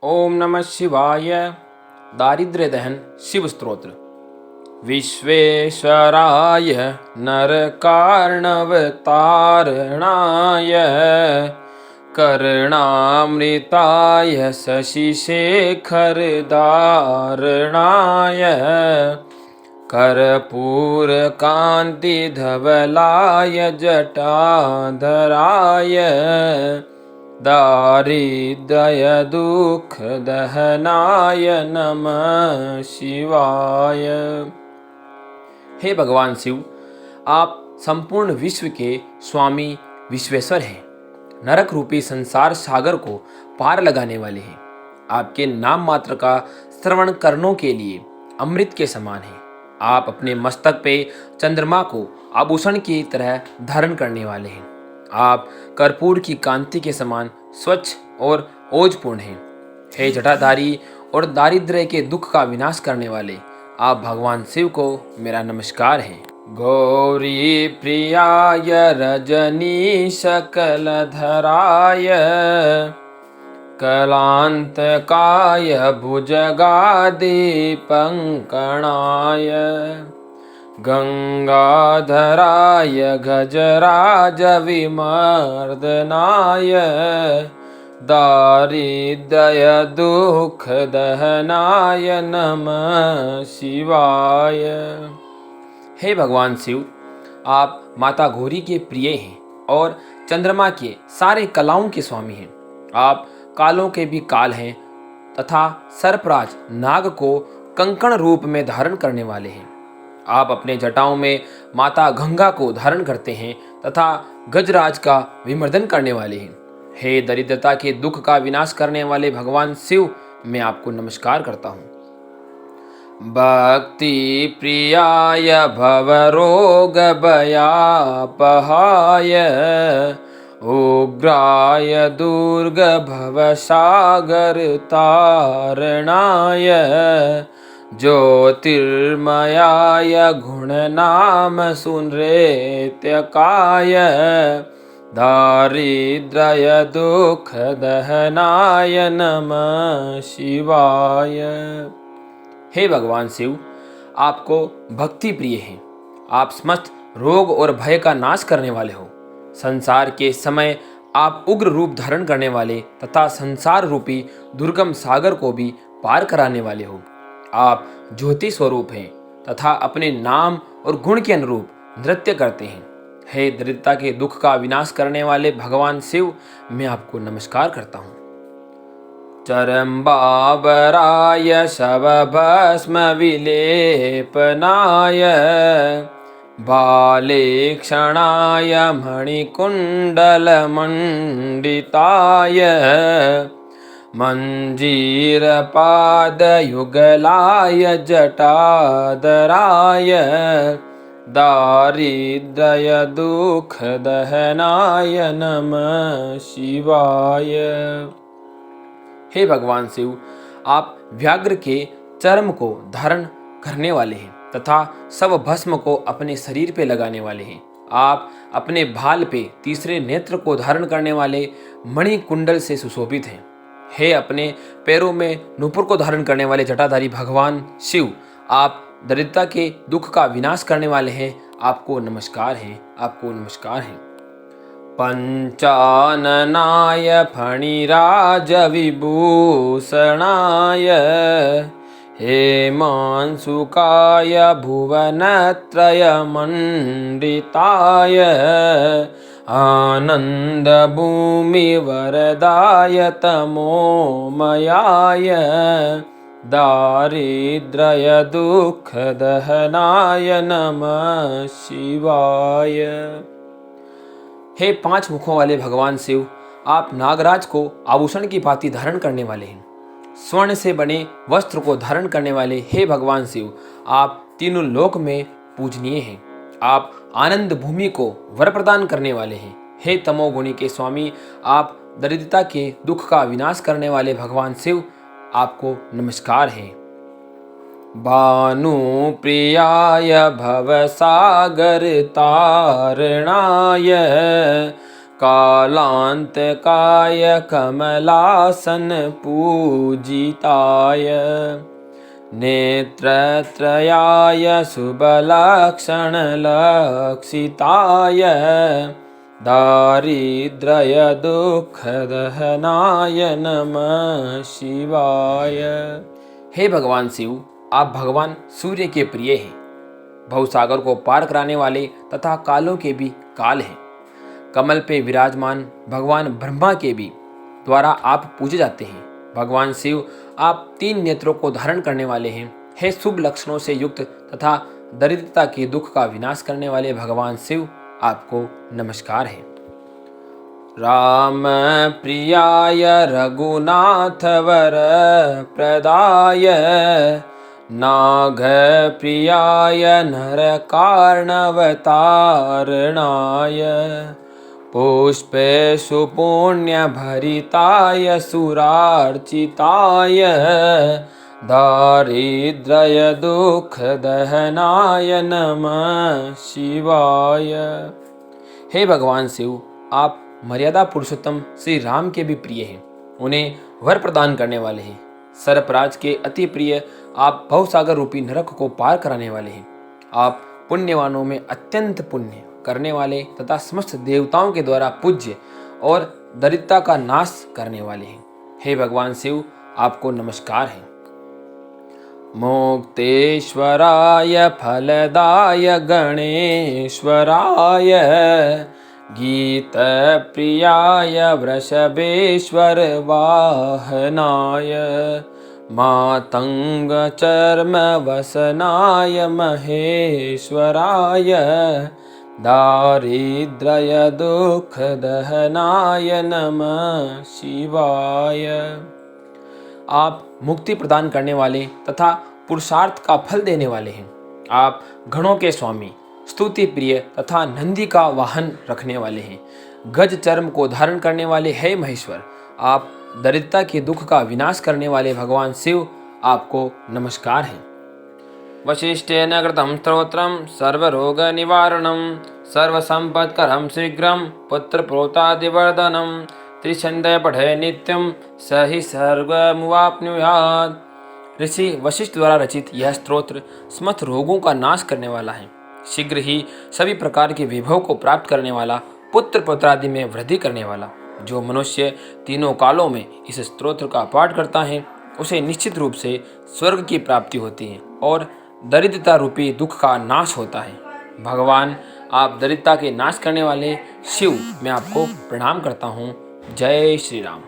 ओम नमः शिवाय। दारिद्र्य दहन शिव स्तोत्र। विश्वेश्वराय नरकार्णवतारणाय कर्णामृताय शशिशेखरधारणाय कर्पूरकान्तिधवलाय जटाधराय दारिद्र्यदुःखदहनाय नमः शिवाय। हे भगवान शिव, आप संपूर्ण विश्व के स्वामी विश्वेश्वर हैं। नरक रूपी संसार सागर को पार लगाने वाले हैं। आपके नाम मात्र का श्रवण करनों के लिए अमृत के समान है। आप अपने मस्तक पे चंद्रमा को आभूषण की तरह धारण करने वाले हैं। आप कर्पूर की कांति के समान स्वच्छ और ओजपूर्ण हैं। हे जटाधारी और दारिद्र्य के दुख का विनाश करने वाले, आप भगवान शिव को मेरा नमस्कार है। गौरी प्रियाय रजनी सकलधराय कलांतकाय भुजगादि पंकणाय गंगाधराय गजराज विमर्दनाय दारिद्र्य दुख दहनाय नमः शिवाय। हे भगवान शिव, आप माता गौरी के प्रिय हैं और चंद्रमा के सारे कलाओं के स्वामी हैं। आप कालों के भी काल हैं तथा सर्पराज नाग को कंकण रूप में धारण करने वाले हैं। आप अपने जटाओं में माता गंगा को धारण करते हैं तथा गजराज का विमर्दन करने वाले हैं। हे दरिद्रता के दुख का विनाश करने वाले भगवान शिव, मैं आपको नमस्कार करता हूँ। भक्ति प्रियाय भवरोग भयापहाय उग्राय दुर्ग भवसागर तारणाय ज्योतिर्मयाय गुणनाम सुनृत्यकाय दारिद्र्य दुख दहनाय नमः शिवाय। हे भगवान शिव, आपको भक्ति प्रिय हैं। आप समस्त रोग और भय का नाश करने वाले हो। संसार के समय आप उग्र रूप धारण करने वाले तथा संसार रूपी दुर्गम सागर को भी पार कराने वाले हो। आप ज्योति स्वरूप हैं तथा अपने नाम और गुण के अनुरूप नृत्य करते हैं। हे दरिद्रता के दुख का विनाश करने वाले भगवान शिव, मैं आपको नमस्कार करता हूँ। चरम्बाबराय शवभस्म विलेपनाय बालेक्षणाय मणिकुण्डलमण्डिताय मञ्जीरपादयुगलाय जटाधराय दारिद्र्य दुख दहनाय नमः शिवाय। हे भगवान शिव, आप व्याघ्र के चर्म को धारण करने वाले हैं तथा सब भस्म को अपने शरीर पे लगाने वाले हैं। आप अपने भाल पे तीसरे नेत्र को धारण करने वाले मणि कुंडल से सुशोभित हैं। हे अपने पैरों में नूपुर को धारण करने वाले जटाधारी भगवान शिव, आप दरिद्रता के दुख का विनाश करने वाले हैं। आपको नमस्कार है, आपको नमस्कार है। पंचाननाय फणिराज विभूषणाय हेमांशुकाय भुवनत्रय मंडिताय आनंद भूमि वरदाय तमोमयाय दारिद्र्य दुख दहनाय नमः शिवाय। हे पांच मुखों वाले भगवान शिव, आप नागराज को आभूषण की भांति धारण करने वाले हैं। स्वर्ण से बने वस्त्र को धारण करने वाले हे भगवान शिव, आप तीनों लोक में पूजनीय हैं। आप आनंद भूमि को वर प्रदान करने वाले हैं। हे तमोगुणी के स्वामी, आप दरिद्रता के दुख का विनाश करने वाले भगवान शिव, आपको नमस्कार है। भानु प्रियाय भवसागर तारणाय कालांतकाय कमलासन पूजिताय नेत्रत्रयाय शुभलक्षणलक्षिताय दारिद्र्य दुःखदहनाय नमः शिवाय। हे भगवान शिव, आप भगवान सूर्य के प्रिय हैं, भवसागर को पार कराने वाले तथा कालों के भी काल हैं। कमल पे विराजमान भगवान ब्रह्मा के भी द्वारा आप पूजे जाते हैं। भगवान शिव, आप 3 नेत्रों को धारण करने वाले हैं। हे शुभ लक्षणों से युक्त तथा दरिद्रता के दुख का विनाश करने वाले भगवान शिव, आपको नमस्कार है। राम प्रियाय रघुनाथ वर प्रदाय नाग प्रियाय नरकार्णवतारणाय पुष्पे सुपुण्य भरिताय सुरार्चिताय दारिद्र्य दुख दहनाय नमः शिवाय। हे भगवान शिव, आप मर्यादा पुरुषोत्तम श्री राम के भी प्रिय हैं, उन्हें वर प्रदान करने वाले हैं। सर्पराज के अति प्रिय आप भवसागर रूपी नरक को पार कराने वाले हैं। आप पुण्यवानों में अत्यंत पुण्य करने वाले तथा समस्त देवताओं के द्वारा पूज्य और दरिद्रता का नाश करने वाले हैं। हे भगवान शिव, आपको नमस्कार है। मोक्तेश्वराय फलदाय गणेश्वराय गीत प्रियाय वृषभेश्वर वाहनाय मातंग चर्म वसनाय महेश्वराय दारिद्र्य दुख दहनाय नमः शिवाय। आप मुक्ति प्रदान करने वाले तथा पुरुषार्थ का फल देने वाले हैं। आप गणों के स्वामी, स्तुति प्रिय तथा नंदी का वाहन रखने वाले हैं। गज चर्म को धारण करने वाले हे महेश्वर, आप दरिद्रता के दुख का विनाश करने वाले भगवान शिव, आपको नमस्कार है। वशिष्ठेन कृतं स्तोत्रम सर्वरोग निवारणम सर्वसंपत्करं शीघ्रं पुत्रप्रोतादिवर्धनम त्रिछंदय पढ़े नित्यम सही सर्वमुवाप्नुयात्। ऋषि वशिष्ठ द्वारा रचित यह स्तोत्र समस्त रोगों का नाश करने वाला है, शीघ्र ही सभी प्रकार के विभव को प्राप्त करने वाला, पुत्र पुत्रादि में वृद्धि करने वाला। जो मनुष्य तीनों कालों में इस स्तोत्र का पाठ करता है उसे निश्चित रूप से स्वर्ग की प्राप्ति होती है और दरिद्रता रूपी दुख का नाश होता है। भगवान, आप दरिद्रता के नाश करने वाले शिव, मैं आपको प्रणाम करता हूँ। जय श्री राम।